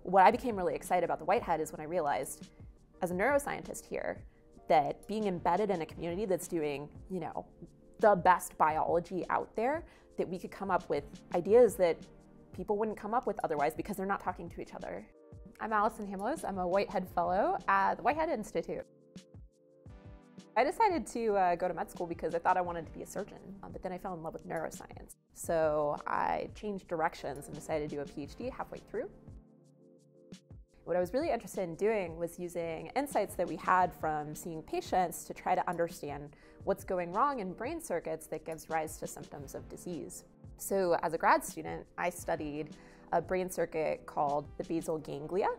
What I became really excited about the Whitehead is when I realized, as a neuroscientist here, that being embedded in a community that's doing, the best biology out there, that we could come up with ideas that people wouldn't come up with otherwise because they're not talking to each other. I'm Allison Hamilos. I'm a Whitehead Fellow at the Whitehead Institute. I decided to go to med school because I thought I wanted to be a surgeon, but then I fell in love with neuroscience. So I changed directions and decided to do a PhD halfway through. What I was really interested in doing was using insights that we had from seeing patients to try to understand what's going wrong in brain circuits that gives rise to symptoms of disease. So as a grad student, I studied a brain circuit called the basal ganglia,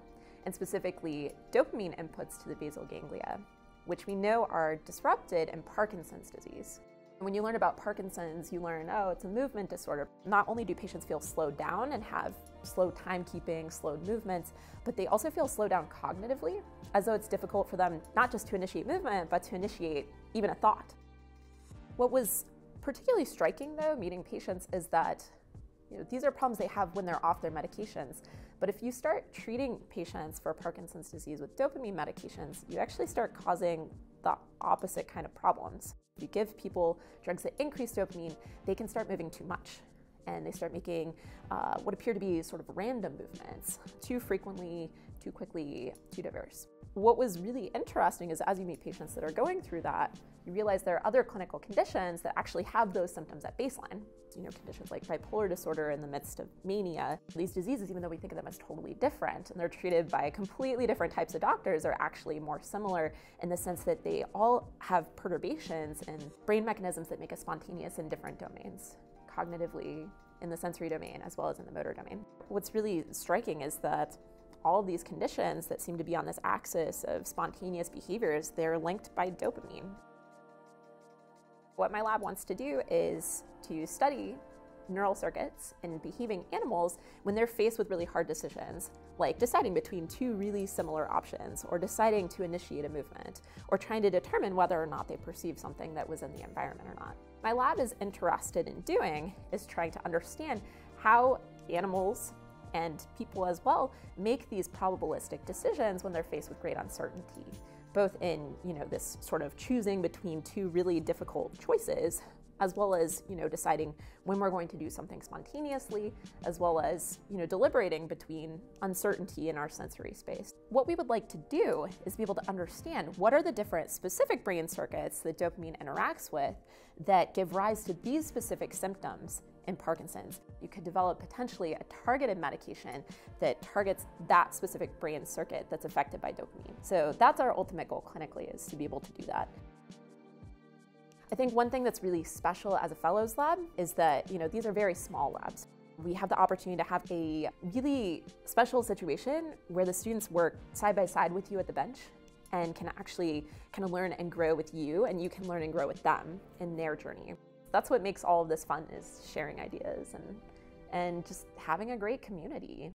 and specifically dopamine inputs to the basal ganglia, which we know are disrupted in Parkinson's disease. When you learn about Parkinson's, you learn, oh, it's a movement disorder. Not only do patients feel slowed down and have slow timekeeping, slowed movements, but they also feel slowed down cognitively, as though it's difficult for them not just to initiate movement, but to initiate even a thought. What was particularly striking, though, meeting patients, is that these are problems they have when they're off their medications. But if you start treating patients for Parkinson's disease with dopamine medications, you actually start causing the opposite kind of problems. If you give people drugs that increase dopamine, they can start moving too much. And they start making what appear to be sort of random movements, too frequently, too quickly, too diverse. What was really interesting is as you meet patients that are going through that, you realize there are other clinical conditions that actually have those symptoms at baseline. Conditions like bipolar disorder in the midst of mania. These diseases, even though we think of them as totally different and they're treated by completely different types of doctors, are actually more similar in the sense that they all have perturbations in brain mechanisms that make us spontaneous in different domains, cognitively, in the sensory domain, as well as in the motor domain. What's really striking is that all of these conditions that seem to be on this axis of spontaneous behaviors, they're linked by dopamine. What my lab wants to do is to study neural circuits in behaving animals when they're faced with really hard decisions, like deciding between two really similar options, or deciding to initiate a movement, or trying to determine whether or not they perceive something that was in the environment or not. My lab is interested in doing is trying to understand how animals and people as well make these probabilistic decisions when they're faced with great uncertainty, both in this sort of choosing between two really difficult choices, as well as deciding when we're going to do something spontaneously, as well as deliberating between uncertainty in our sensory space. What we would like to do is be able to understand what are the different specific brain circuits that dopamine interacts with that give rise to these specific symptoms in Parkinson's. You could develop potentially a targeted medication that targets that specific brain circuit that's affected by dopamine. So that's our ultimate goal clinically, is to be able to do that. I think one thing that's really special as a fellows lab is that these are very small labs. We have the opportunity to have a really special situation where the students work side by side with you at the bench and can actually kind of learn and grow with you, and you can learn and grow with them in their journey. That's what makes all of this fun, is sharing ideas and just having a great community.